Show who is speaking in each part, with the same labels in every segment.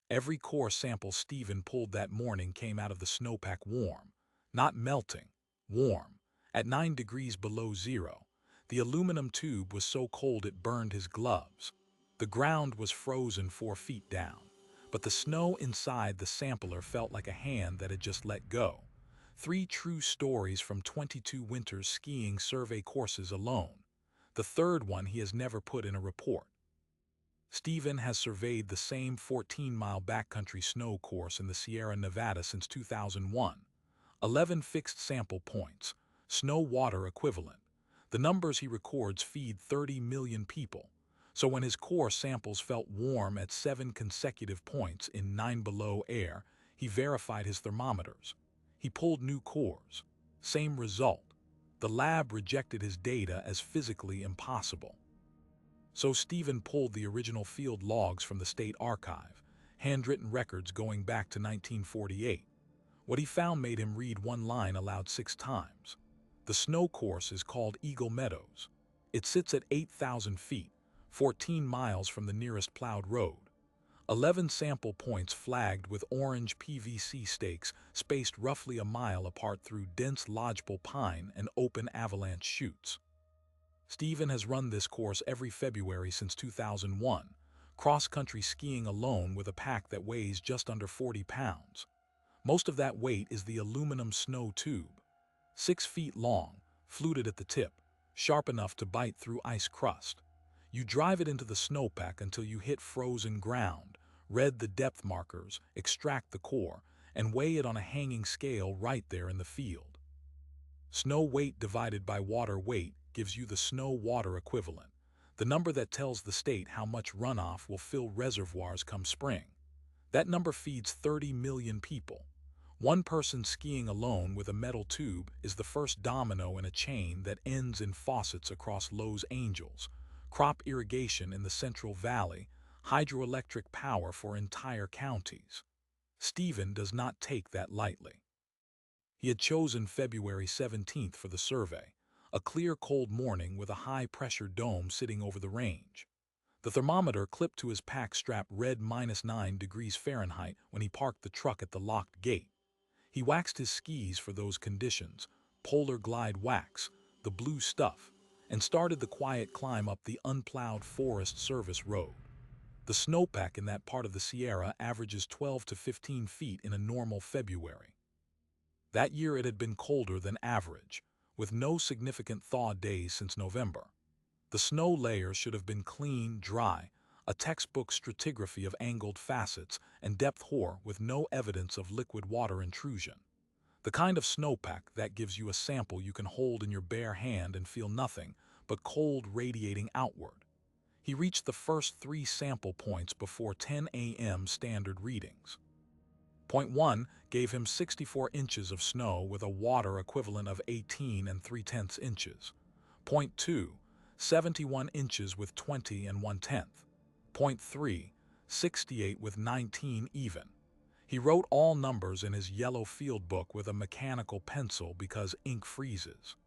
Speaker 1: Every core sample Stephen pulled that morning came out of the snowpack warm, not melting, warm, at 9 degrees below zero. The aluminum tube was so cold it burned his gloves. The ground was frozen 4 feet down, but the snow inside the sampler felt like a hand that had just let go. 3 true stories from 22 winters skiing survey courses alone. The third one he has never put in a report. Stephen has surveyed the same 14-mile backcountry snow course in the Sierra Nevada since 2001. 11 fixed sample points, snow-water equivalent. The numbers he records feed 30 million people. So when his core samples felt warm at 7 consecutive points in 9 below air, he verified his thermometers. He pulled new cores. Same result. The lab rejected his data as physically impossible. So Stephen pulled the original field logs from the state archive, handwritten records going back to 1948. What he found made him read one line aloud 6 times. The snow course is called Eagle Meadows. It sits at 8,000 feet, 14 miles from the nearest plowed road. 11 sample points flagged with orange PVC stakes spaced roughly a mile apart through dense lodgepole pine and open avalanche chutes. Stephen has run this course every February since 2001, cross-country skiing alone with a pack that weighs just under 40 pounds. Most of that weight is the aluminum snow tube, 6 feet long, fluted at the tip, sharp enough to bite through ice crust. You drive it into the snowpack until you hit frozen ground, read the depth markers, extract the core, and weigh it on a hanging scale right there in the field. Snow weight divided by water weight gives you the snow-water equivalent, the number that tells the state how much runoff will fill reservoirs come spring. That number feeds 30 million people. One person skiing alone with a metal tube is the first domino in a chain that ends in faucets across Los Angeles, crop irrigation in the Central Valley, hydroelectric power for entire counties. Stephen does not take that lightly. He had chosen February 17th for the survey, a clear cold morning with a high-pressure dome sitting over the range. The thermometer clipped to his pack strap read -9 degrees Fahrenheit when he parked the truck at the locked gate. He waxed his skis for those conditions, Polar Glide wax, the blue stuff, and started the quiet climb up the unplowed Forest Service road. The snowpack in that part of the Sierra averages 12 to 15 feet in a normal February. That year it had been colder than average, with no significant thaw days since November. The snow layer should have been clean, dry, a textbook stratigraphy of angled facets and depth hoar with no evidence of liquid water intrusion. The kind of snowpack that gives you a sample you can hold in your bare hand and feel nothing but cold radiating outward. He reached the first 3 sample points before 10 a.m. standard readings. Point 1 gave him 64 inches of snow with a water equivalent of 18 3/10 inches. Point 2, 71 inches with 20 1/10. Point 3, 68 with 19 even. He wrote all numbers in his yellow field book with a mechanical pencil because ink freezes.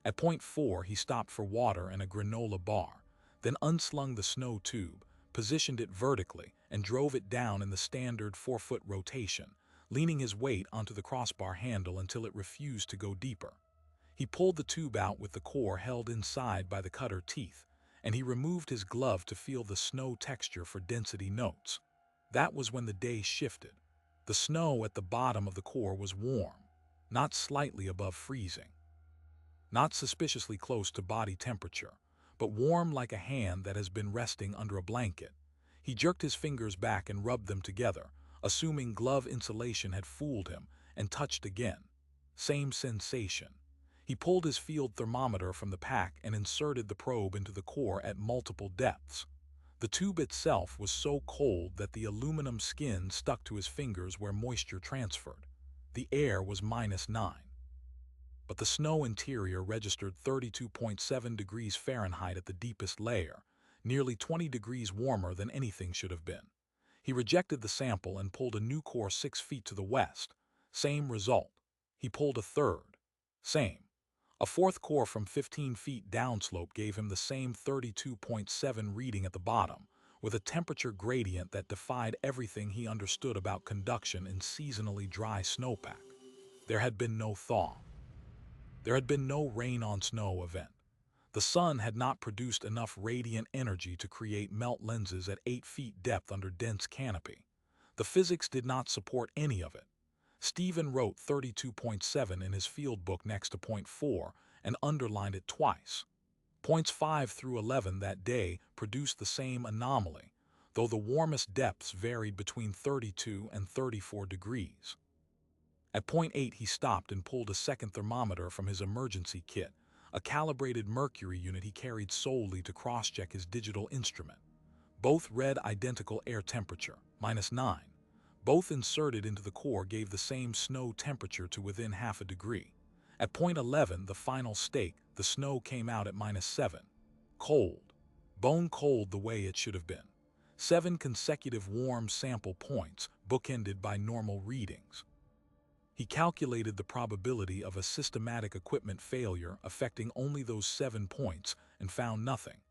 Speaker 1: At point 4, he stopped for water and a granola bar, then unslung the snow tube, positioned it vertically, and drove it down in the standard 4-foot rotation, leaning his weight onto the crossbar handle until it refused to go deeper. He pulled the tube out with the core held inside by the cutter teeth, and he removed his glove to feel the snow texture for density notes. That was when the day shifted. The snow at the bottom of the core was warm, not slightly above freezing, not suspiciously close to body temperature, but warm like a hand that has been resting under a blanket. He jerked his fingers back and rubbed them together, assuming glove insulation had fooled him, and touched again. Same sensation. He pulled his field thermometer from the pack and inserted the probe into the core at multiple depths. The tube itself was so cold that the aluminum skin stuck to his fingers where moisture transferred. The air was -9. But the snow interior registered 32.7 degrees Fahrenheit at the deepest layer, nearly 20 degrees warmer than anything should have been. He rejected the sample and pulled a new core 6 feet to the west. Same result. He pulled a third. Same. A fourth core from 15 feet downslope gave him the same 32.7 reading at the bottom, with a temperature gradient that defied everything he understood about conduction in seasonally dry snowpack. There had been no thaw. There had been no rain-on-snow event. The sun had not produced enough radiant energy to create melt lenses at 8 feet depth under dense canopy. The physics did not support any of it. Stephen wrote 32.7 in his field book next to point 4 and underlined it twice. Points 5 through 11 that day produced the same anomaly, though the warmest depths varied between 32 and 34 degrees. At point 8 he stopped and pulled a second thermometer from his emergency kit, a calibrated mercury unit he carried solely to cross-check his digital instrument. Both read identical air temperature, -9. Both inserted into the core gave the same snow temperature to within half a degree. At point 11, the final stake, the snow came out at -7. Cold. Bone cold the way it should have been. 7 consecutive warm sample points, bookended by normal readings. He calculated the probability of a systematic equipment failure affecting only those 7 points and found nothing.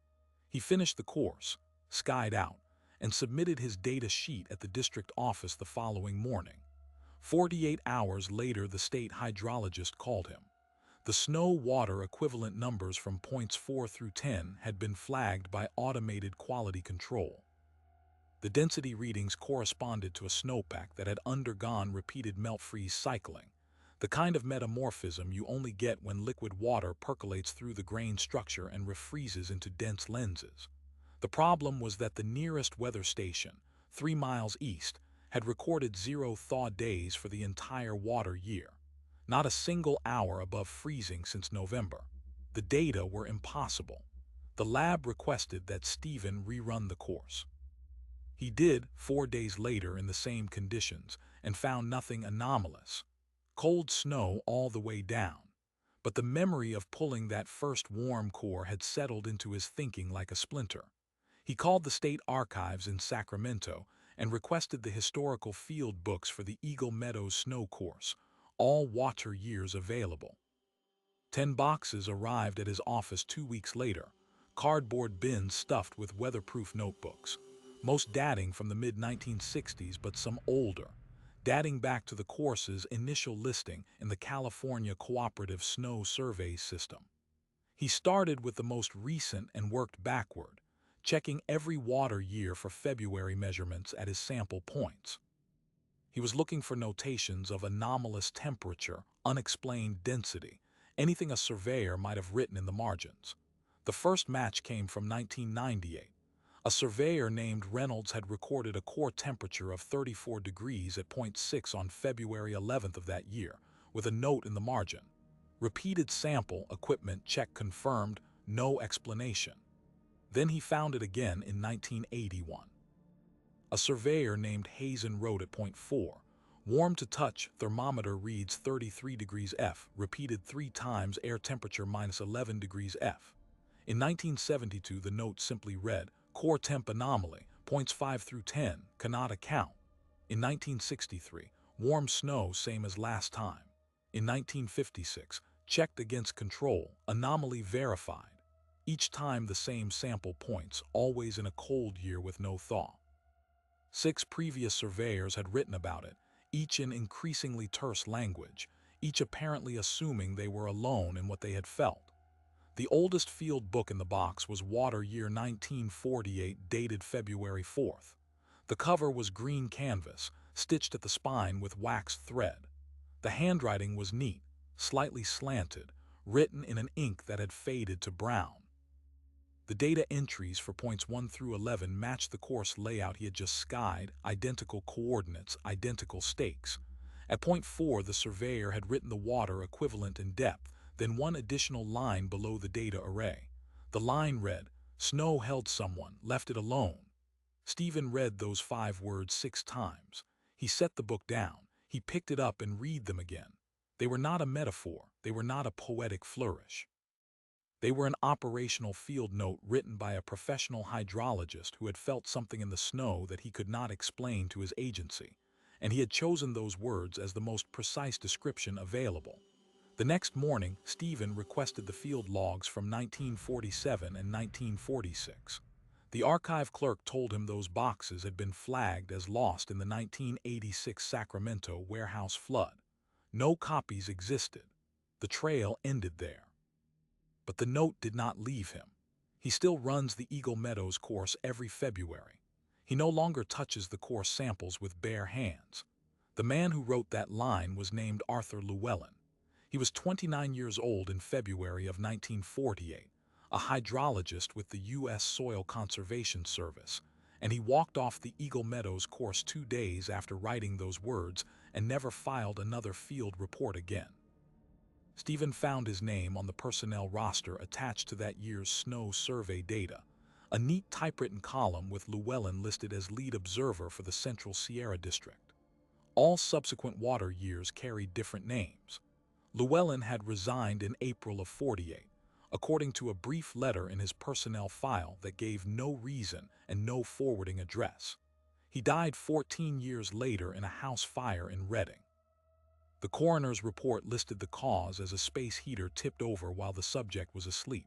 Speaker 1: He finished the course, skied out, and submitted his data sheet at the district office the following morning. 48 hours later, the state hydrologist called him. The snow-water equivalent numbers from points 4 through 10 had been flagged by automated quality control. The density readings corresponded to a snowpack that had undergone repeated melt-freeze cycling, the kind of metamorphism you only get when liquid water percolates through the grain structure and refreezes into dense lenses. The problem was that the nearest weather station, 3 miles east, had recorded 0 thaw days for the entire water year, not a single hour above freezing since November. The data were impossible. The lab requested that Stephen rerun the course. He did 4 days later in the same conditions and found nothing anomalous. Cold snow all the way down. But the memory of pulling that first warm core had settled into his thinking like a splinter. He called the state archives in Sacramento and requested the historical field books for the Eagle Meadows snow course, all water years available. 10 boxes arrived at his office 2 weeks later, cardboard bins stuffed with weatherproof notebooks, most dating from the mid-1960s but some older, dating back to the course's initial listing in the California Cooperative Snow Survey System. He started with the most recent and worked backward, checking every water year for February measurements at his sample points. He was looking for notations of anomalous temperature, unexplained density, anything a surveyor might have written in the margins. The first match came from 1998. A surveyor named Reynolds had recorded a core temperature of 34 degrees at point 6 on February 11th of that year, with a note in the margin. Repeated sample equipment check confirmed, no explanation. Then he found it again in 1981. A surveyor named Hazen wrote at point 4, warm to touch, thermometer reads 33 degrees F, repeated 3 times, air temperature -11 degrees F. In 1972, the note simply read, core temp anomaly, points 5 through 10, cannot account. In 1963, warm snow, same as last time. In 1956, checked against control, anomaly verified. Each time the same sample points, always in a cold year with no thaw. 6 previous surveyors had written about it, each in increasingly terse language, each apparently assuming they were alone in what they had felt. The oldest field book in the box was Water Year 1948, dated February 4th. The cover was green canvas, stitched at the spine with waxed thread. The handwriting was neat, slightly slanted, written in an ink that had faded to brown. The data entries for points 1 through 11 matched the course layout he had just skied, identical coordinates, identical stakes. At point 4, the surveyor had written the water equivalent in depth, then one additional line below the data array. The line read, snow held someone, left it alone. Stephen read those 5 words 6 times. He set the book down. He picked it up and read them again. They were not a metaphor. They were not a poetic flourish. They were an operational field note written by a professional hydrologist who had felt something in the snow that he could not explain to his agency, and he had chosen those words as the most precise description available. The next morning, Stephen requested the field logs from 1947 and 1946. The archive clerk told him those boxes had been flagged as lost in the 1986 Sacramento warehouse flood. No copies existed. The trail ended there. But the note did not leave him. He still runs the Eagle Meadows course every February. He no longer touches the course samples with bare hands. The man who wrote that line was named Arthur Llewellyn. He was 29 years old in February of 1948, a hydrologist with the U.S. Soil Conservation Service, and he walked off the Eagle Meadows course 2 days after writing those words and never filed another field report again. Stephen found his name on the personnel roster attached to that year's snow survey data, a neat typewritten column with Llewellyn listed as lead observer for the Central Sierra District. All subsequent water years carried different names. Llewellyn had resigned in April of '48, according to a brief letter in his personnel file that gave no reason and no forwarding address. He died 14 years later in a house fire in Redding. The coroner's report listed the cause as a space heater tipped over while the subject was asleep.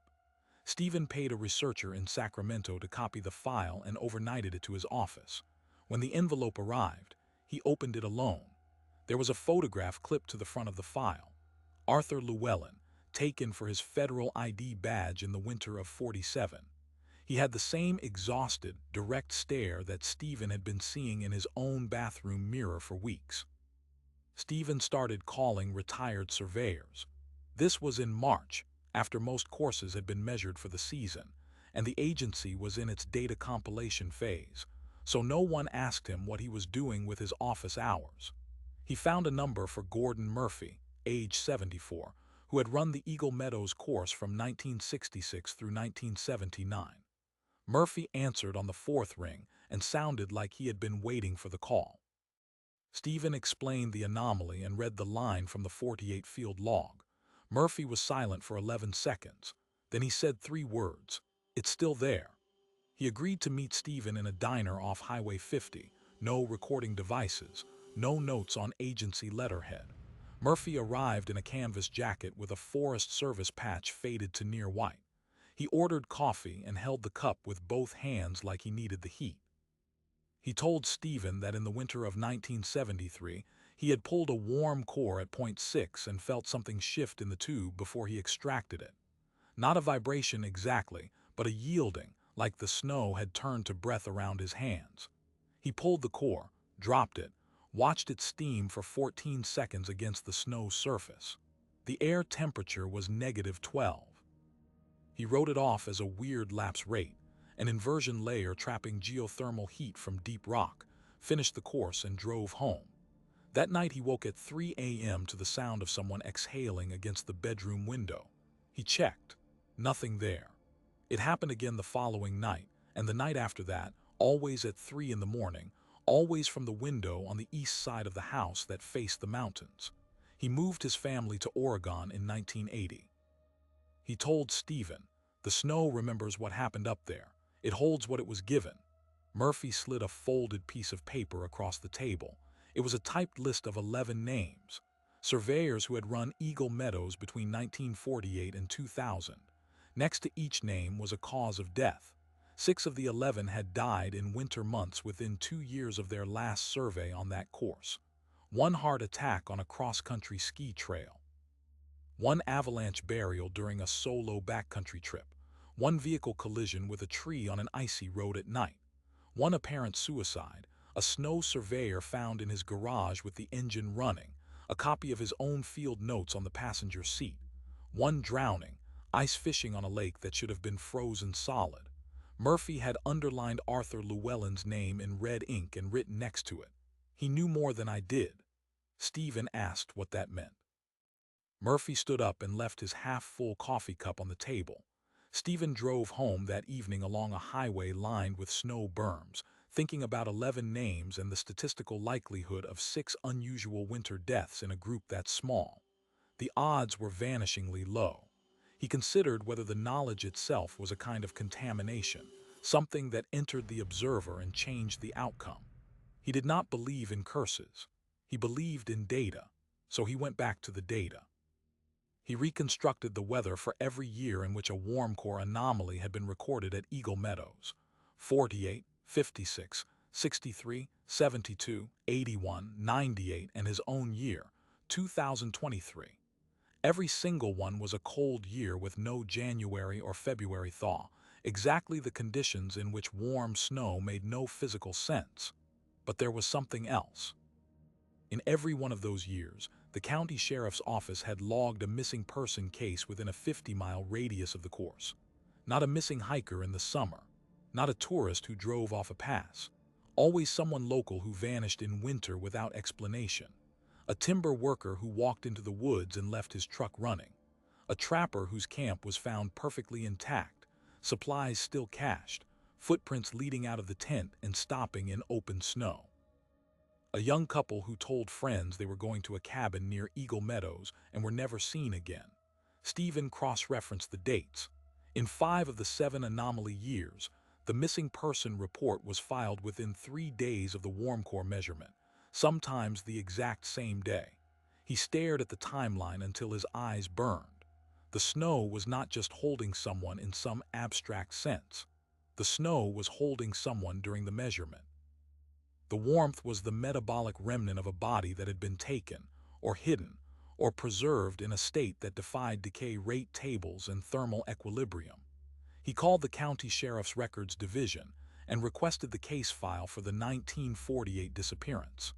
Speaker 1: Stephen paid a researcher in Sacramento to copy the file and overnighted it to his office. When the envelope arrived, he opened it alone. There was a photograph clipped to the front of the file. Arthur Llewellyn, taken for his federal ID badge in the winter of '47. He had the same exhausted, direct stare that Stephen had been seeing in his own bathroom mirror for weeks. Stephen started calling retired surveyors. This was in March, after most courses had been measured for the season, and the agency was in its data compilation phase, so no one asked him what he was doing with his office hours. He found a number for Gordon Murphy, age 74, who had run the Eagle Meadows course from 1966 through 1979. Murphy answered on the fourth ring and sounded like he had been waiting for the call. Stephen explained the anomaly and read the line from the '48 field log. Murphy was silent for 11 seconds. Then he said 3 words, "It's still there." He agreed to meet Stephen in a diner off Highway 50, no recording devices, no notes on agency letterhead. Murphy arrived in a canvas jacket with a Forest Service patch faded to near white. He ordered coffee and held the cup with both hands like he needed the heat. He told Stephen that in the winter of 1973, he had pulled a warm core at point 6 and felt something shift in the tube before he extracted it. Not a vibration exactly, but a yielding, like the snow had turned to breath around his hands. He pulled the core, dropped it, watched it steam for 14 seconds against the snow surface. The air temperature was -12. He wrote it off as a weird lapse rate, an inversion layer trapping geothermal heat from deep rock, finished the course and drove home. That night he woke at 3 a.m. to the sound of someone exhaling against the bedroom window. He checked. Nothing there. It happened again the following night, and the night after that, always at 3 in the morning, always from the window on the east side of the house that faced the mountains. He moved his family to Oregon in 1980. He told Stephen, "The snow remembers what happened up there. It holds what it was given." Murphy slid a folded piece of paper across the table. It was a typed list of 11 names, surveyors who had run Eagle Meadows between 1948 and 2000. Next to each name was a cause of death. 6 of the 11 had died in winter months within 2 years of their last survey on that course. 1 heart attack on a cross-country ski trail. 1 avalanche burial during a solo backcountry trip. 1 vehicle collision with a tree on an icy road at night. 1 apparent suicide, a snow surveyor found in his garage with the engine running, a copy of his own field notes on the passenger seat. 1 drowning, ice fishing on a lake that should have been frozen solid. Murphy had underlined Arthur Llewellyn's name in red ink and written next to it, "He knew more than I did." Stephen asked what that meant. Murphy stood up and left his half-full coffee cup on the table. Stephen drove home that evening along a highway lined with snow berms, thinking about 11 names and the statistical likelihood of 6 unusual winter deaths in a group that small. The odds were vanishingly low. He considered whether the knowledge itself was a kind of contamination, something that entered the observer and changed the outcome. He did not believe in curses. He believed in data, so he went back to the data. He reconstructed the weather for every year in which a warm core anomaly had been recorded at Eagle Meadows. 48, 56, 63, 72, 81, 98, and his own year, 2023. Every single one was a cold year with no January or February thaw, exactly the conditions in which warm snow made no physical sense. But there was something else. In every one of those years, the county sheriff's office had logged a missing person case within a 50-mile radius of the course. Not a missing hiker in the summer, not a tourist who drove off a pass, always someone local who vanished in winter without explanation. A timber worker who walked into the woods and left his truck running. A trapper whose camp was found perfectly intact, supplies still cached, footprints leading out of the tent and stopping in open snow. A young couple who told friends they were going to a cabin near Eagle Meadows and were never seen again. Stephen cross-referenced the dates. In 5 of the 7 anomaly years, the missing person report was filed within 3 days of the warm core measurement, sometimes the exact same day. He stared at the timeline until his eyes burned. The snow was not just holding someone in some abstract sense. The snow was holding someone during the measurement. The warmth was the metabolic remnant of a body that had been taken, or hidden, or preserved in a state that defied decay rate tables and thermal equilibrium. He called the county sheriff's records division and requested the case file for the 1948 disappearance.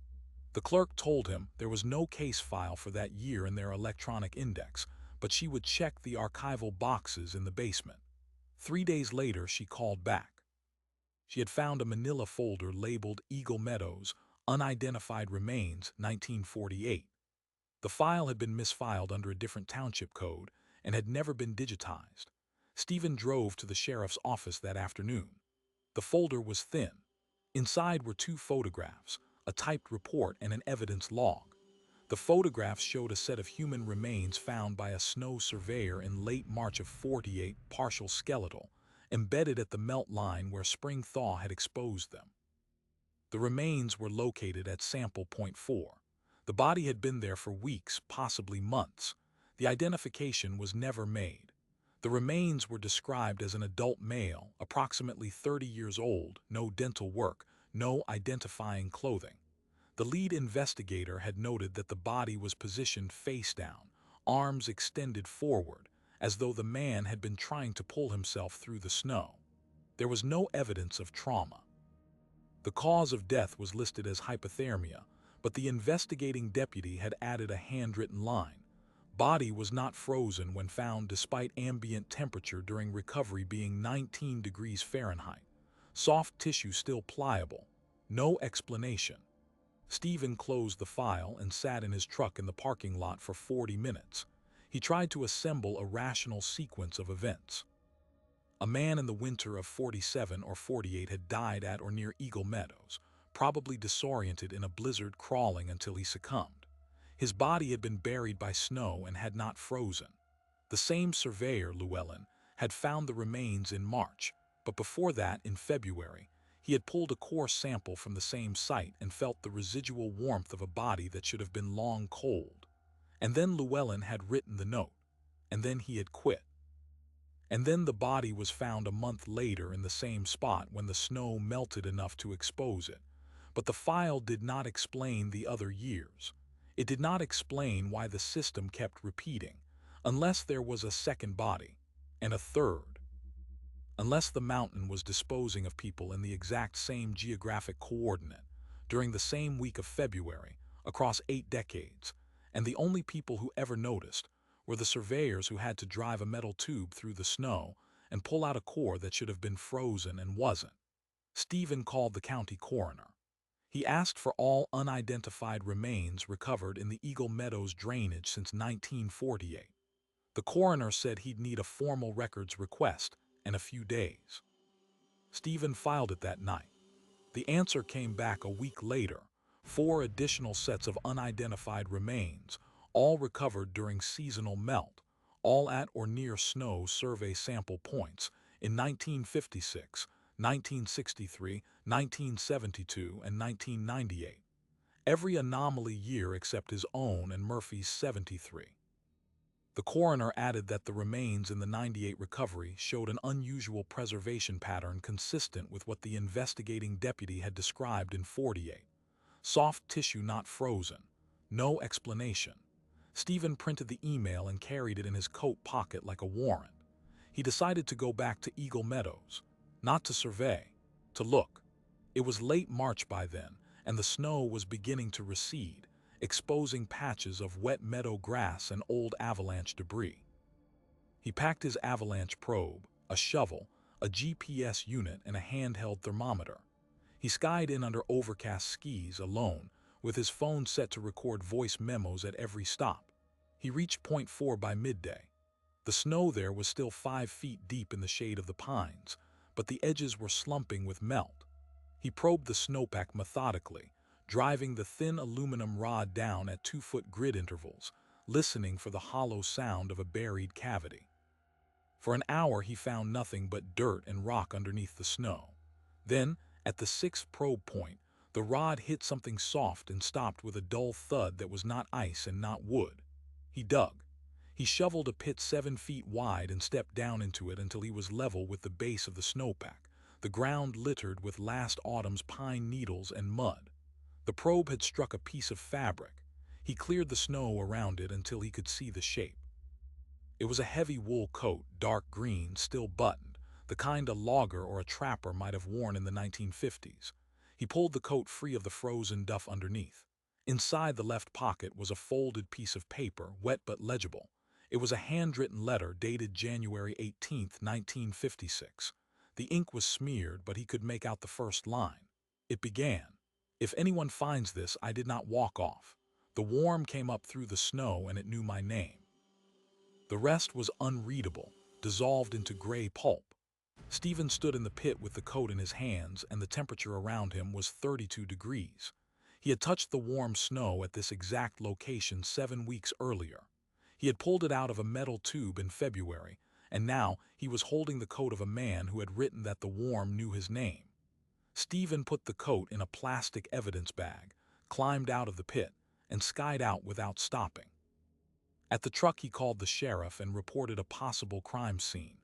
Speaker 1: The clerk told him there was no case file for that year in their electronic index, but she would check the archival boxes in the basement. 3 days later, she called back. She had found a manila folder labeled Eagle Meadows, Unidentified Remains, 1948. The file had been misfiled under a different township code and had never been digitized. Stephen drove to the sheriff's office that afternoon. The folder was thin. Inside were 2 photographs, a typed report and an evidence log. The photographs showed a set of human remains found by a snow surveyor in late March of 48, partial skeletal, embedded at the melt line where spring thaw had exposed them. The remains were located at sample point 4. The body had been there for weeks, possibly months. The identification was never made. The remains were described as an adult male, approximately 30 years old, no dental work, no identifying clothing. The lead investigator had noted that the body was positioned face down, arms extended forward, as though the man had been trying to pull himself through the snow. There was no evidence of trauma. The cause of death was listed as hypothermia, but the investigating deputy had added a handwritten line. Body was not frozen when found despite ambient temperature during recovery being 19 degrees Fahrenheit. Soft tissue still pliable. No explanation. Stephen closed the file and sat in his truck in the parking lot for 40 minutes. He tried to assemble a rational sequence of events. A man in the winter of 47 or 48 had died at or near Eagle Meadows, probably disoriented in a blizzard, crawling until he succumbed. His body had been buried by snow and had not frozen. The same surveyor, Llewellyn, had found the remains in March, but before that, in February, he had pulled a core sample from the same site and felt the residual warmth of a body that should have been long cold. And then Llewellyn had written the note. And then he had quit. And then the body was found a month later in the same spot when the snow melted enough to expose it. But the file did not explain the other years. It did not explain why the system kept repeating, unless there was a second body, and a third. Unless the mountain was disposing of people in the exact same geographic coordinate, during the same week of February, across 8 decades, and the only people who ever noticed were the surveyors who had to drive a metal tube through the snow and pull out a core that should have been frozen and wasn't. Stephen called the county coroner. He asked for all unidentified remains recovered in the Eagle Meadows drainage since 1948. The coroner said he'd need a formal records request and a few days. Stephen filed it that night. The answer came back a week later, 4 additional sets of unidentified remains, all recovered during seasonal melt, all at or near snow survey sample points in 1956, 1963, 1972, and 1998. Every anomaly year except his own and Murphy's 73. The coroner added that the remains in the 98 recovery showed an unusual preservation pattern consistent with what the investigating deputy had described in 48. Soft tissue not frozen. No explanation. Stephen printed the email and carried it in his coat pocket like a warrant. He decided to go back to Eagle Meadows, not to survey, to look. It was late March by then, and the snow was beginning to recede, exposing patches of wet meadow grass and old avalanche debris. He packed his avalanche probe, a shovel, a GPS unit, and a handheld thermometer. He skied in under overcast skies alone, with his phone set to record voice memos at every stop. He reached Point 4 by midday. The snow there was still 5 feet deep in the shade of the pines, but the edges were slumping with melt. He probed the snowpack methodically, driving the thin aluminum rod down at 2-foot grid intervals, listening for the hollow sound of a buried cavity. For an hour he found nothing but dirt and rock underneath the snow. Then, at the 6th probe point, the rod hit something soft and stopped with a dull thud that was not ice and not wood. He dug. He shoveled a pit 7 feet wide and stepped down into it until he was level with the base of the snowpack, the ground littered with last autumn's pine needles and mud. The probe had struck a piece of fabric. He cleared the snow around it until he could see the shape. It was a heavy wool coat, dark green, still buttoned, the kind a logger or a trapper might have worn in the 1950s. He pulled the coat free of the frozen duff underneath. Inside the left pocket was a folded piece of paper, wet but legible. It was a handwritten letter dated January 18, 1956. The ink was smeared, but he could make out the first line. It began, "If anyone finds this, I did not walk off. The worm came up through the snow and it knew my name." The rest was unreadable, dissolved into gray pulp. Stephen stood in the pit with the coat in his hands, and the temperature around him was 32 degrees. He had touched the warm snow at this exact location 7 weeks earlier. He had pulled it out of a metal tube in February, and now he was holding the coat of a man who had written that the worm knew his name. Stephen put the coat in a plastic evidence bag, climbed out of the pit, and skied out without stopping. At the truck he called the sheriff and reported a possible crime scene.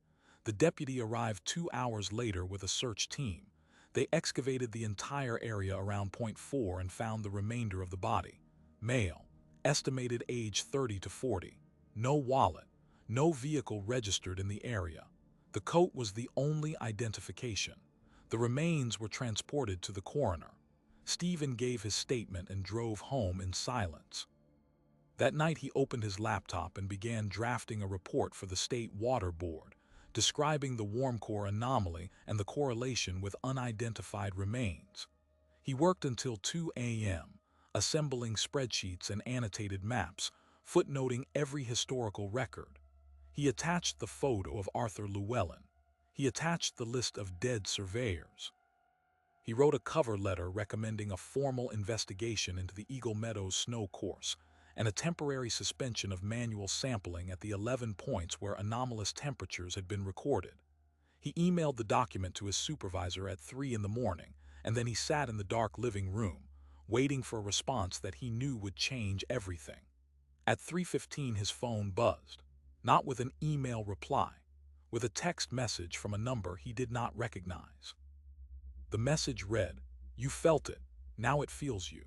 Speaker 1: The deputy arrived 2 hours later with a search team. They excavated the entire area around Point 4 and found the remainder of the body. Male, estimated age 30 to 40. No wallet, no vehicle registered in the area. The coat was the only identification. The remains were transported to the coroner. Stephen gave his statement and drove home in silence. That night he opened his laptop and began drafting a report for the State Water Board, describing the warm core anomaly and the correlation with unidentified remains. He worked until 2 a.m., assembling spreadsheets and annotated maps, footnoting every historical record. He attached the photo of Arthur Llewellyn. He attached the list of dead surveyors. He wrote a cover letter recommending a formal investigation into the Eagle Meadows snow course and a temporary suspension of manual sampling at the 11 points where anomalous temperatures had been recorded. He emailed the document to his supervisor at 3 in the morning, and then he sat in the dark living room, waiting for a response that he knew would change everything. At 3:15 his phone buzzed, not with an email reply, with a text message from a number he did not recognize. The message read, "You felt it, now it feels you."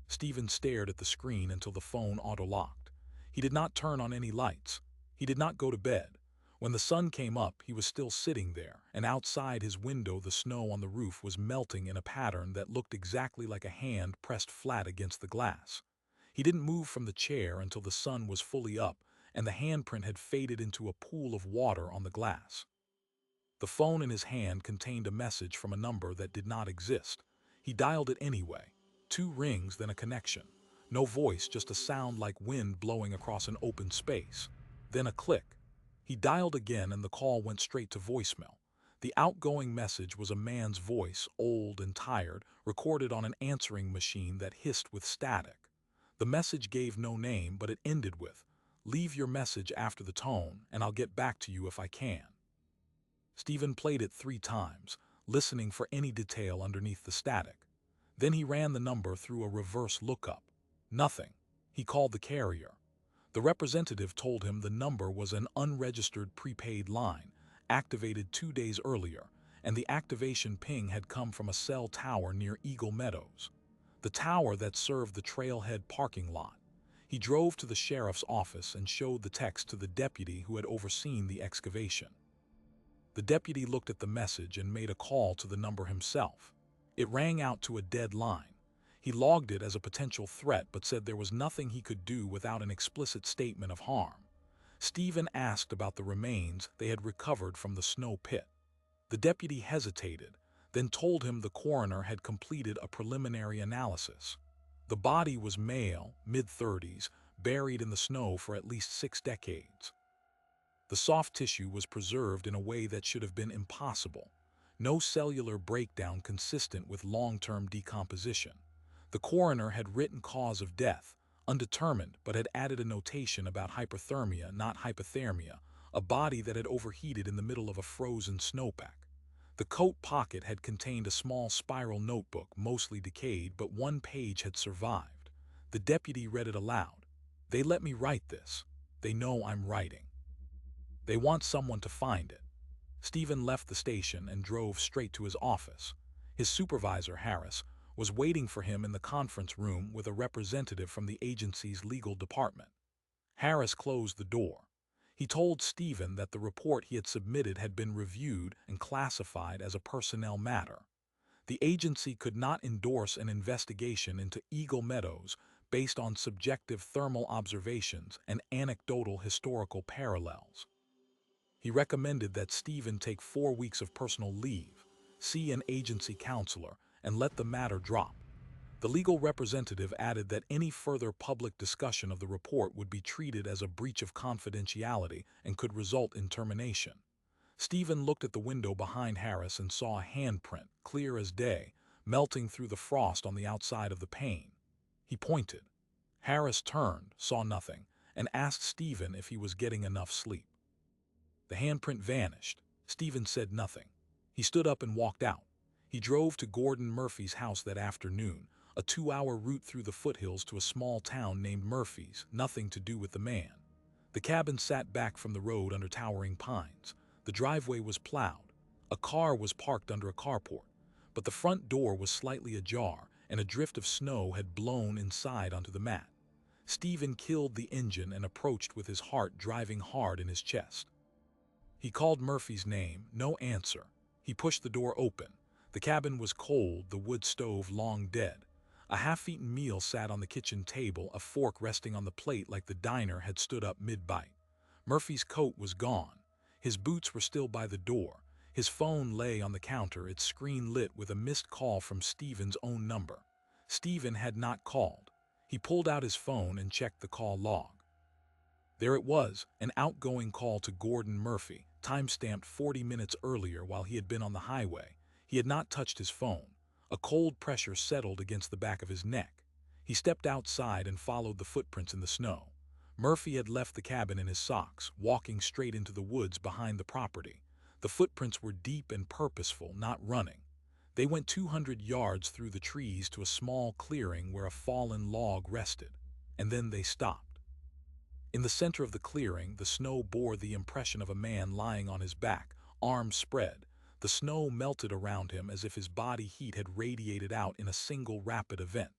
Speaker 1: Stephen stared at the screen until the phone auto-locked. He did not turn on any lights. He did not go to bed. When the sun came up, he was still sitting there, and outside his window the snow on the roof was melting in a pattern that looked exactly like a hand pressed flat against the glass. He didn't move from the chair until the sun was fully up, and the handprint had faded into a pool of water on the glass. The phone in his hand contained a message from a number that did not exist. He dialed it anyway. 2 rings, then a connection. No voice, just a sound like wind blowing across an open space. Then a click. He dialed again and the call went straight to voicemail. The outgoing message was a man's voice, old and tired, recorded on an answering machine that hissed with static. The message gave no name, but it ended with, "Leave your message after the tone, and I'll get back to you if I can." Stephen played it 3 times, listening for any detail underneath the static. Then he ran the number through a reverse lookup. Nothing. He called the carrier. The The representative told him the number was an unregistered prepaid line, activated 2 days earlier, and the activation ping had come from a cell tower near Eagle Meadows, the tower that served the trailhead parking lot. He drove to the sheriff's office and showed the text to the deputy who had overseen the excavation. The deputy looked at the message and made a call to the number himself. It rang out to a dead line. He logged it as a potential threat but said there was nothing he could do without an explicit statement of harm. Stephen asked about the remains they had recovered from the snow pit. The deputy hesitated, then told him the coroner had completed a preliminary analysis. The body was male, mid-30s, buried in the snow for at least 6 decades. The soft tissue was preserved in a way that should have been impossible. No cellular breakdown consistent with long-term decomposition. The coroner had written cause of death, undetermined, but had added a notation about hyperthermia, not hypothermia, a body that had overheated in the middle of a frozen snowpack. The coat pocket had contained a small spiral notebook, mostly decayed, but one page had survived. The deputy read it aloud. "They let me write this. They know I'm writing. They want someone to find it." Stephen left the station and drove straight to his office. His supervisor, Harris, was waiting for him in the conference room with a representative from the agency's legal department. Harris closed the door. He told Stephen that the report he had submitted had been reviewed and classified as a personnel matter. The agency could not endorse an investigation into Eagle Meadows based on subjective thermal observations and anecdotal historical parallels. He recommended that Stephen take 4 weeks of personal leave, see an agency counselor, and let the matter drop. The legal representative added that any further public discussion of the report would be treated as a breach of confidentiality and could result in termination. Stephen looked at the window behind Harris and saw a handprint, clear as day, melting through the frost on the outside of the pane. He pointed. Harris turned, saw nothing, and asked Stephen if he was getting enough sleep. The handprint vanished. Stephen said nothing. He stood up and walked out. He drove to Gordon Murphy's house that afternoon, a 2-hour route through the foothills to a small town named Murphy's, nothing to do with the man. The cabin sat back from the road under towering pines. The driveway was plowed. A car was parked under a carport, but the front door was slightly ajar, and a drift of snow had blown inside onto the mat. Stephen killed the engine and approached with his heart driving hard in his chest. He called Murphy's name, no answer. He pushed the door open. The cabin was cold, the wood stove long dead. A half-eaten meal sat on the kitchen table, a fork resting on the plate like the diner had stood up mid-bite. Murphy's coat was gone. His boots were still by the door. His phone lay on the counter, its screen lit with a missed call from Stephen's own number. Stephen had not called. He pulled out his phone and checked the call log. There it was, an outgoing call to Gordon Murphy, time-stamped 40 minutes earlier while he had been on the highway. He had not touched his phone. A cold pressure settled against the back of his neck. He stepped outside and followed the footprints in the snow. Murphy had left the cabin in his socks, walking straight into the woods behind the property. The footprints were deep and purposeful, not running. They went 200 yards through the trees to a small clearing where a fallen log rested, and then they stopped. In the center of the clearing, the snow bore the impression of a man lying on his back, arms spread. The snow melted around him as if his body heat had radiated out in a single rapid event.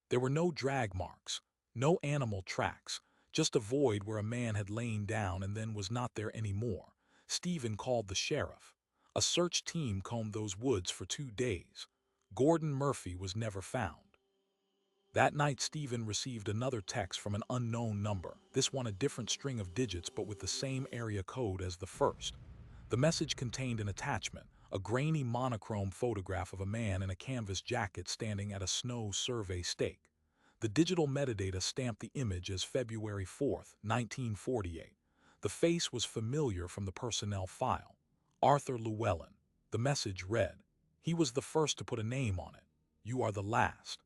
Speaker 1: There were no drag marks, no animal tracks, just a void where a man had lain down and then was not there anymore. Stephen called the sheriff. A search team combed those woods for 2 days. Gordon Murphy was never found. That night, Stephen received another text from an unknown number, this one a different string of digits but with the same area code as the first. The message contained an attachment, a grainy monochrome photograph of a man in a canvas jacket standing at a snow survey stake. The digital metadata stamped the image as February 4, 1948. The face was familiar from the personnel file. Arthur Llewellyn. The message read, "He was the first to put a name on it. You are the last."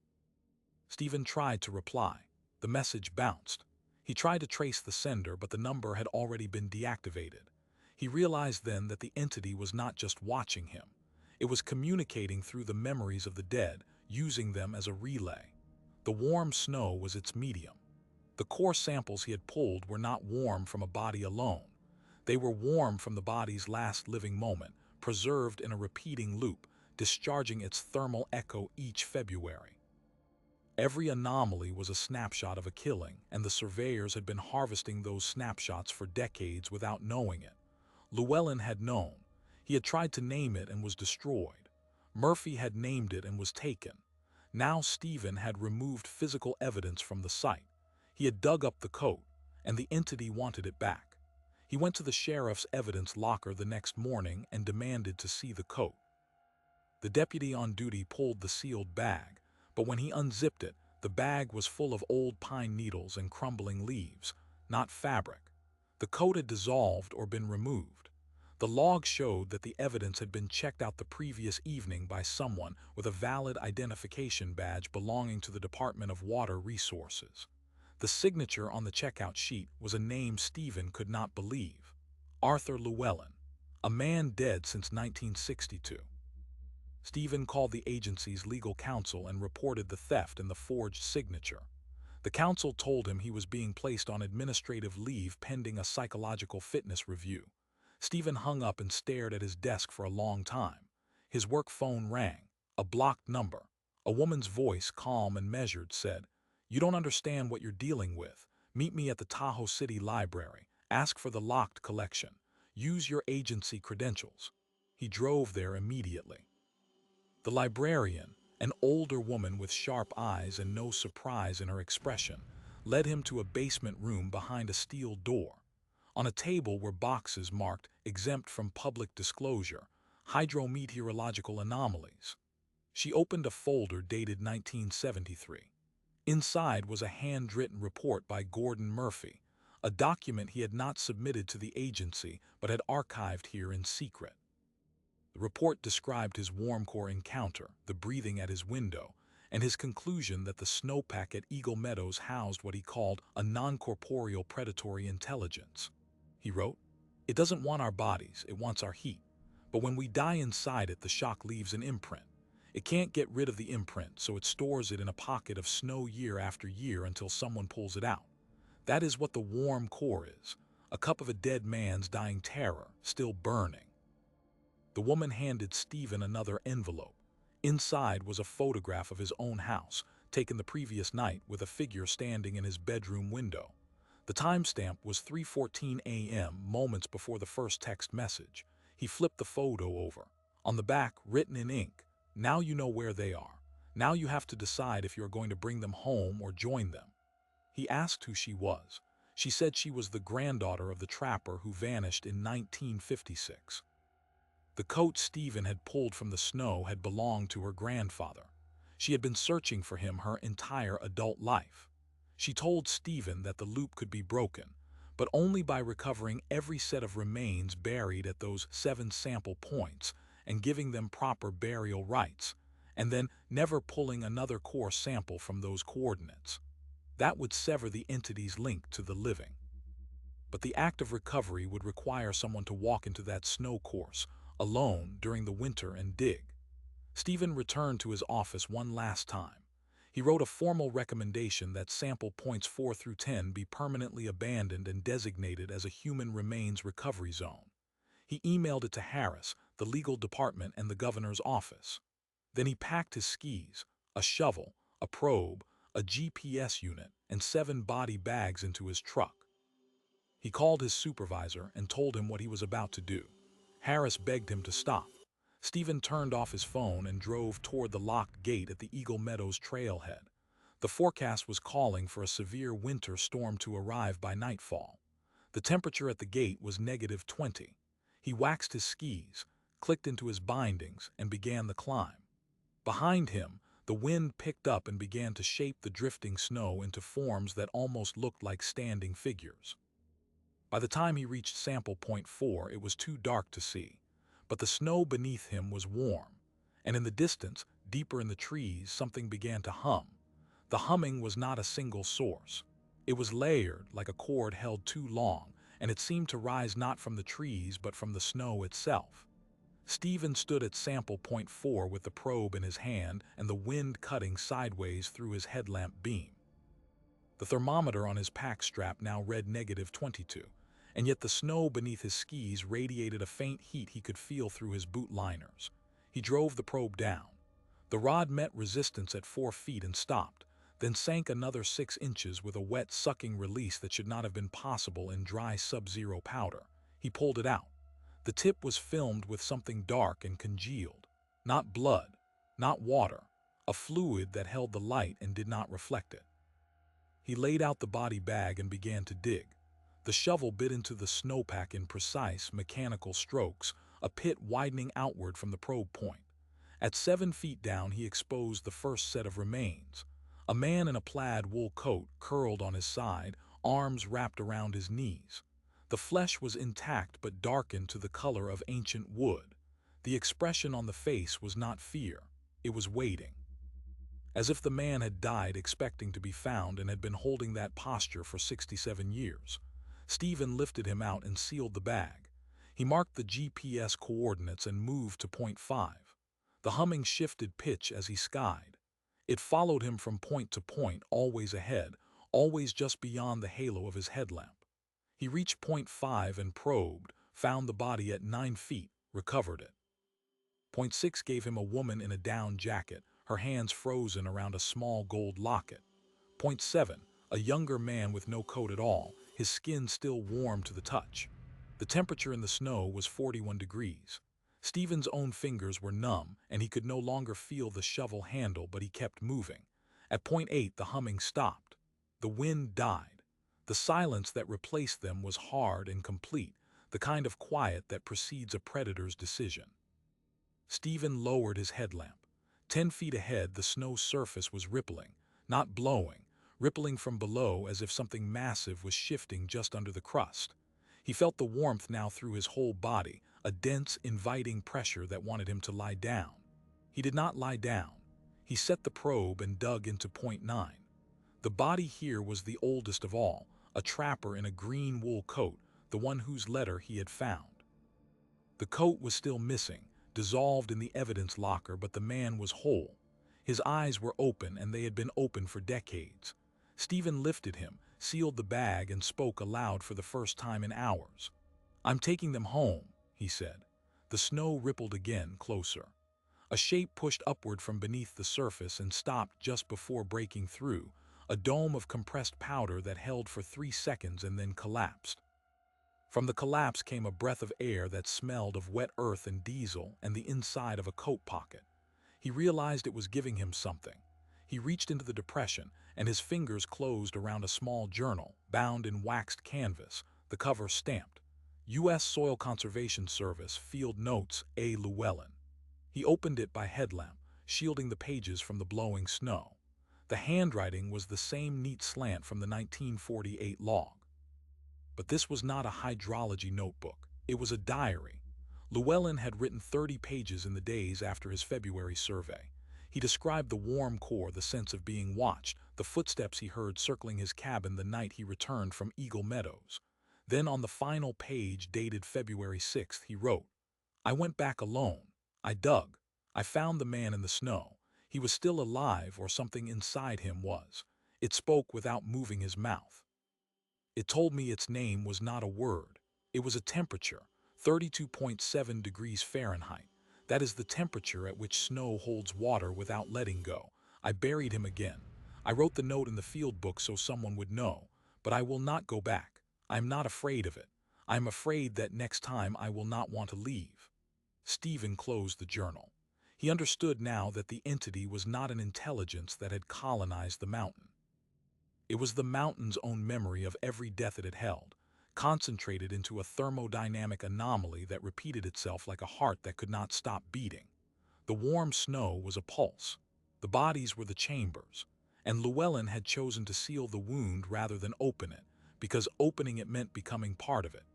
Speaker 1: Stephen tried to reply. The message bounced. He tried to trace the sender, but the number had already been deactivated. He realized then that the entity was not just watching him. It was communicating through the memories of the dead, using them as a relay. The warm snow was its medium. The core samples he had pulled were not warm from a body alone. They were warm from the body's last living moment, preserved in a repeating loop, discharging its thermal echo each February. Every anomaly was a snapshot of a killing, and the surveyors had been harvesting those snapshots for decades without knowing it. Llewellyn had known. He had tried to name it and was destroyed. Murphy had named it and was taken. Now Stephen had removed physical evidence from the site. He had dug up the coat, and the entity wanted it back. He went to the sheriff's evidence locker the next morning and demanded to see the coat. The deputy on duty pulled the sealed bag, but when he unzipped it, the bag was full of old pine needles and crumbling leaves, not fabric. The coat had dissolved or been removed. The log showed that the evidence had been checked out the previous evening by someone with a valid identification badge belonging to the Department of Water Resources. The signature on the checkout sheet was a name Stephen could not believe: Arthur Llewellyn, a man dead since 1962. Stephen called the agency's legal counsel and reported the theft and the forged signature. The counsel told him he was being placed on administrative leave pending a psychological fitness review. Stephen hung up and stared at his desk for a long time. His work phone rang, a blocked number. A woman's voice, calm and measured, said, "You don't understand what you're dealing with. Meet me at the Tahoe City Library. Ask for the locked collection. Use your agency credentials." He drove there immediately. The librarian, an older woman with sharp eyes and no surprise in her expression, led him to a basement room behind a steel door. On a table were boxes marked "Exempt from Public Disclosure, Hydrometeorological Anomalies." She opened a folder dated 1973. Inside was a handwritten report by Gordon Murphy, a document he had not submitted to the agency but had archived here in secret. The report described his warm core encounter, the breathing at his window, and his conclusion that the snowpack at Eagle Meadows housed what he called a non-corporeal predatory intelligence. He wrote, "It doesn't want our bodies, it wants our heat. But when we die inside it, the shock leaves an imprint. It can't get rid of the imprint, so it stores it in a pocket of snow year after year until someone pulls it out. That is what the warm core is, a cup of a dead man's dying terror, still burning." The woman handed Stephen another envelope. Inside was a photograph of his own house, taken the previous night with a figure standing in his bedroom window. The timestamp was 3:14 a.m., moments before the first text message. He flipped the photo over. On the back, written in ink, "Now you know where they are. Now you have to decide if you are going to bring them home or join them." He asked who she was. She said she was the granddaughter of the trapper who vanished in 1956. The coat Stephen had pulled from the snow had belonged to her grandfather. She had been searching for him her entire adult life. She told Stephen that the loop could be broken, but only by recovering every set of remains buried at those 7 sample points and giving them proper burial rites, and then never pulling another core sample from those coordinates. That would sever the entity's link to the living. But the act of recovery would require someone to walk into that snow course, alone during the winter, and dig. Stephen returned to his office one last time. He wrote a formal recommendation that sample points 4 through 10 be permanently abandoned and designated as a human remains recovery zone. He emailed it to Harris, the legal department, and the governor's office. Then he packed his skis, a shovel, a probe, a GPS unit, and 7 body bags into his truck. He called his supervisor and told him what he was about to do. Harris begged him to stop. Stephen turned off his phone and drove toward the locked gate at the Eagle Meadows trailhead. The forecast was calling for a severe winter storm to arrive by nightfall. The temperature at the gate was -20. He waxed his skis, clicked into his bindings, and began the climb. Behind him, the wind picked up and began to shape the drifting snow into forms that almost looked like standing figures. By the time he reached sample point 4, it was too dark to see, but the snow beneath him was warm, and in the distance, deeper in the trees, something began to hum. The humming was not a single source. It was layered, like a cord held too long, and it seemed to rise not from the trees but from the snow itself. Stephen stood at sample point 4 with the probe in his hand and the wind cutting sideways through his headlamp beam. The thermometer on his pack strap now read -22, and yet the snow beneath his skis radiated a faint heat he could feel through his boot liners. He drove the probe down. The rod met resistance at 4 feet and stopped, then sank another 6 inches with a wet, sucking release that should not have been possible in dry sub-zero powder. He pulled it out. The tip was filmed with something dark and congealed. Not blood, not water, a fluid that held the light and did not reflect it. He laid out the body bag and began to dig. The shovel bit into the snowpack in precise, mechanical strokes, a pit widening outward from the probe point. At 7 feet down, he exposed the first set of remains. A man in a plaid wool coat curled on his side, arms wrapped around his knees. The flesh was intact but darkened to the color of ancient wood. The expression on the face was not fear, it was waiting. As if the man had died expecting to be found and had been holding that posture for 67 years. Stephen lifted him out and sealed the bag. He marked the GPS coordinates and moved to point 5. The humming shifted pitch as he skied. It followed him from point to point, always ahead, always just beyond the halo of his headlamp. He reached point 5 and probed, found the body at 9 feet, recovered it. Point 6 gave him a woman in a down jacket, her hands frozen around a small gold locket. Point 7, a younger man with no coat at all, his skin still warm to the touch. The temperature in the snow was 41 degrees. Stephen's own fingers were numb, and he could no longer feel the shovel handle, but he kept moving. At point 8, the humming stopped. The wind died. The silence that replaced them was hard and complete, the kind of quiet that precedes a predator's decision. Stephen lowered his headlamp. 10 feet ahead, the snow surface was rippling, not blowing, rippling from below as if something massive was shifting just under the crust. He felt the warmth now through his whole body, a dense, inviting pressure that wanted him to lie down. He did not lie down. He set the probe and dug into point 9. The body here was the oldest of all, a trapper in a green wool coat, the one whose letter he had found. The coat was still missing, dissolved in the evidence locker, but the man was whole. His eyes were open, and they had been open for decades. Stephen lifted him, sealed the bag, and spoke aloud for the first time in hours. "I'm taking them home," he said. The snow rippled again, closer. A shape pushed upward from beneath the surface and stopped just before breaking through, a dome of compressed powder that held for 3 seconds and then collapsed. From the collapse came a breath of air that smelled of wet earth and diesel and the inside of a coat pocket. He realized it was giving him something. He reached into the depression, and his fingers closed around a small journal, bound in waxed canvas, the cover stamped. U.S. Soil Conservation Service, Field Notes, A. Llewellyn. He opened it by headlamp, shielding the pages from the blowing snow. The handwriting was the same neat slant from the 1948 log. But this was not a hydrology notebook. It was a diary. Llewellyn had written 30 pages in the days after his February survey. He described the warm core, the sense of being watched, the footsteps he heard circling his cabin the night he returned from Eagle Meadows. Then on the final page, dated February 6th, he wrote, "I went back alone. I dug. I found the man in the snow. He was still alive, or something inside him was. It spoke without moving his mouth. It told me its name was not a word. It was a temperature, 32.7 degrees Fahrenheit. That is the temperature at which snow holds water without letting go. I buried him again. I wrote the note in the field book so someone would know, but I will not go back. I am not afraid of it. I am afraid that next time I will not want to leave." Stephen closed the journal. He understood now that the entity was not an intelligence that had colonized the mountain. It was the mountain's own memory of every death it had held, concentrated into a thermodynamic anomaly that repeated itself like a heart that could not stop beating. The warm snow was a pulse. The bodies were the chambers, and Llewellyn had chosen to seal the wound rather than open it, because opening it meant becoming part of it.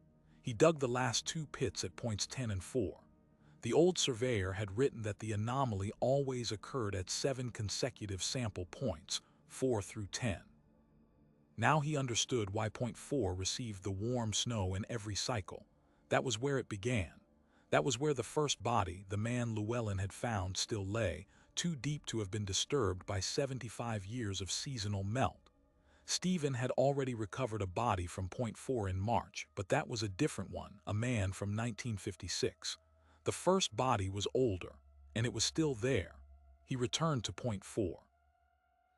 Speaker 1: He dug the last 2 pits at points 10 and 4. The old surveyor had written that the anomaly always occurred at 7 consecutive sample points, 4 through 10. Now he understood why point 4 received the warm snow in every cycle. That was where it began. That was where the first body, the man Llewellyn had found, still lay, too deep to have been disturbed by 75 years of seasonal melt. Stephen had already recovered a body from Point 4 in March, but that was a different one, a man from 1956. The first body was older, and it was still there. He returned to Point 4.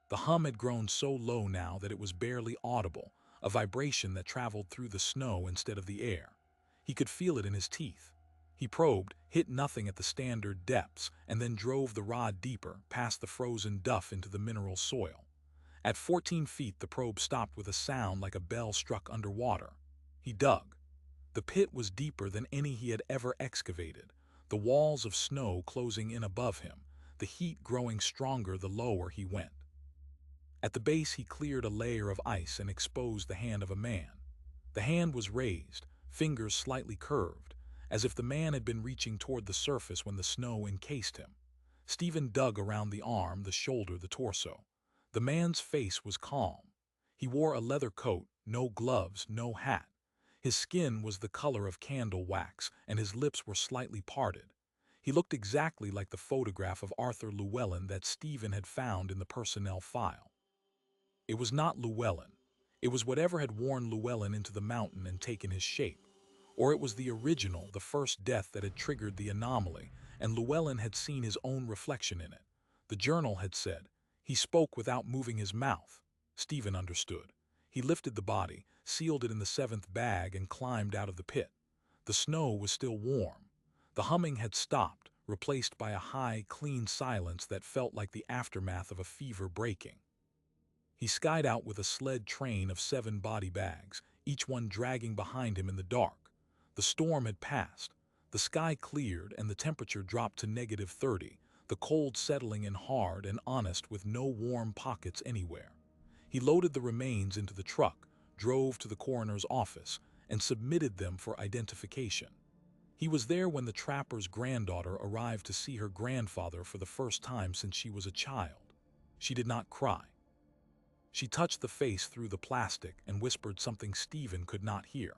Speaker 1: The hum had grown so low now that it was barely audible, a vibration that traveled through the snow instead of the air. He could feel it in his teeth. He probed, hit nothing at the standard depths, and then drove the rod deeper, past the frozen duff into the mineral soil. At 14 feet, the probe stopped with a sound like a bell struck underwater. He dug. The pit was deeper than any he had ever excavated, the walls of snow closing in above him, the heat growing stronger the lower he went. At the base, he cleared a layer of ice and exposed the hand of a man. The hand was raised, fingers slightly curved, as if the man had been reaching toward the surface when the snow encased him. Stephen dug around the arm, the shoulder, the torso. The man's face was calm. He wore a leather coat, no gloves, no hat. His skin was the color of candle wax, and his lips were slightly parted. He looked exactly like the photograph of Arthur Llewellyn that Stephen had found in the personnel file. It was not Llewellyn. It was whatever had worn Llewellyn into the mountain and taken his shape. Or it was the original, the first death that had triggered the anomaly, and Llewellyn had seen his own reflection in it. The journal had said, "He spoke without moving his mouth." Stephen understood. He lifted the body, sealed it in the 7th bag, and climbed out of the pit. The snow was still warm. The humming had stopped, replaced by a high, clean silence that felt like the aftermath of a fever breaking. He skied out with a sled train of 7 body bags, each one dragging behind him in the dark. The storm had passed. The sky cleared and the temperature dropped to -30, the cold settling in hard and honest with no warm pockets anywhere. He loaded the remains into the truck, drove to the coroner's office, and submitted them for identification. He was there when the trapper's granddaughter arrived to see her grandfather for the first time since she was a child. She did not cry. She touched the face through the plastic and whispered something Stephen could not hear.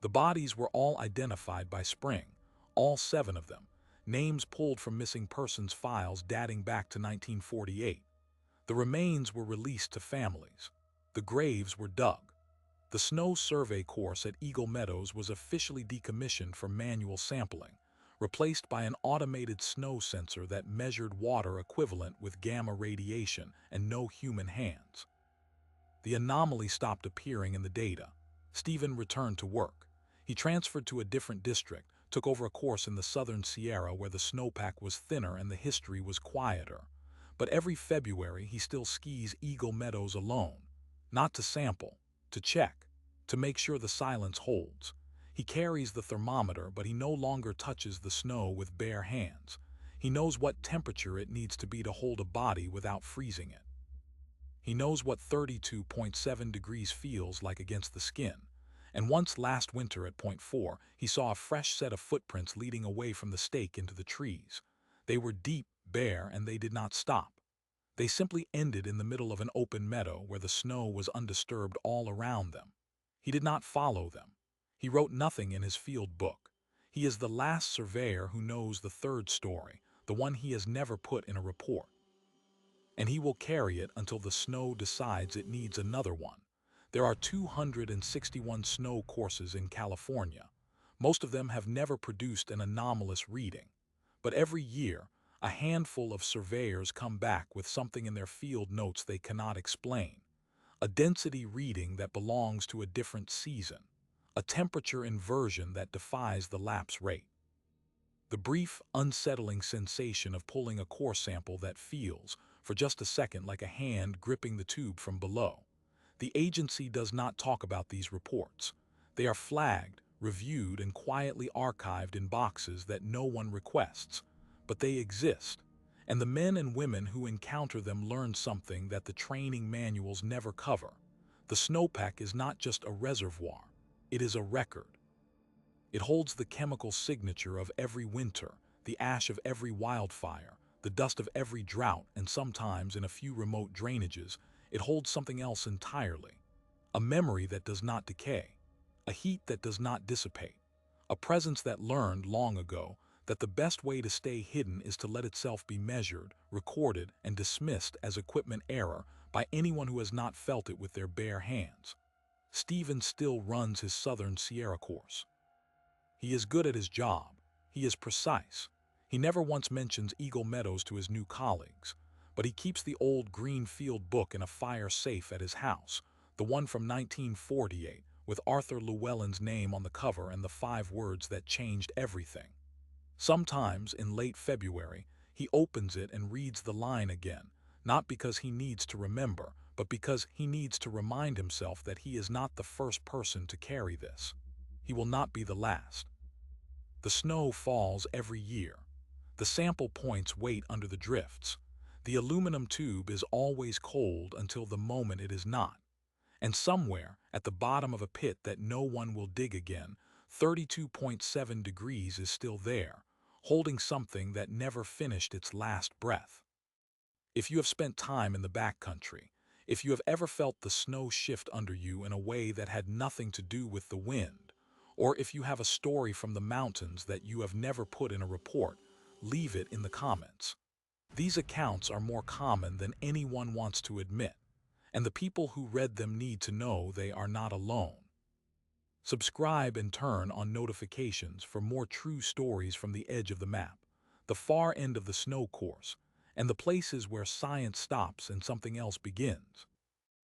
Speaker 1: The bodies were all identified by spring, all 7 of them, names pulled from missing persons files dating back to 1948. The remains were released to families. The graves were dug. The snow survey course at Eagle Meadows was officially decommissioned for manual sampling, replaced by an automated snow sensor that measured water equivalent with gamma radiation and no human hands. The anomaly stopped appearing in the data. Stephen returned to work. He transferred to a different district, took over a course in the southern Sierra where the snowpack was thinner and the history was quieter. But every February he still skis Eagle Meadows alone, not to sample, to check, to make sure the silence holds. He carries the thermometer, but he no longer touches the snow with bare hands. He knows what temperature it needs to be to hold a body without freezing it. He knows what 32.7 degrees feels like against the skin. And once last winter at Point 4, he saw a fresh set of footprints leading away from the stake into the trees. They were deep, bare, and they did not stop. They simply ended in the middle of an open meadow where the snow was undisturbed all around them. He did not follow them. He wrote nothing in his field book. He is the last surveyor who knows the third story, the one he has never put in a report. And he will carry it until the snow decides it needs another one. There are 261 snow courses in California. Most of them have never produced an anomalous reading. But every year, a handful of surveyors come back with something in their field notes they cannot explain. A density reading that belongs to a different season. A temperature inversion that defies the lapse rate. The brief, unsettling sensation of pulling a core sample that feels, for just a second, like a hand gripping the tube from below. The agency does not talk about these reports. They are flagged, reviewed, and quietly archived in boxes that no one requests. But they exist, and the men and women who encounter them learn something that the training manuals never cover. The snowpack is not just a reservoir, it is a record. It holds the chemical signature of every winter, the ash of every wildfire, the dust of every drought, and sometimes, in a few remote drainages, it holds something else entirely. A memory that does not decay, a heat that does not dissipate, a presence that learned long ago that the best way to stay hidden is to let itself be measured, recorded, and dismissed as equipment error by anyone who has not felt it with their bare hands. Stephen still runs his Southern Sierra course. He is good at his job. He is precise. He never once mentions Eagle Meadows to his new colleagues, but he keeps the old green field book in a fire safe at his house, the one from 1948, with Arthur Llewellyn's name on the cover and the 5 words that changed everything. Sometimes, in late February, he opens it and reads the line again, not because he needs to remember, but because he needs to remind himself that he is not the first person to carry this. He will not be the last. The snow falls every year. The sample points wait under the drifts. The aluminum tube is always cold until the moment it is not. And somewhere, at the bottom of a pit that no one will dig again, 32.7 degrees is still there, holding something that never finished its last breath. If you have spent time in the backcountry, if you have ever felt the snow shift under you in a way that had nothing to do with the wind, or if you have a story from the mountains that you have never put in a report, leave it in the comments. These accounts are more common than anyone wants to admit, and the people who read them need to know they are not alone. Subscribe and turn on notifications for more true stories from the edge of the map, the far end of the snow course, and the places where science stops and something else begins.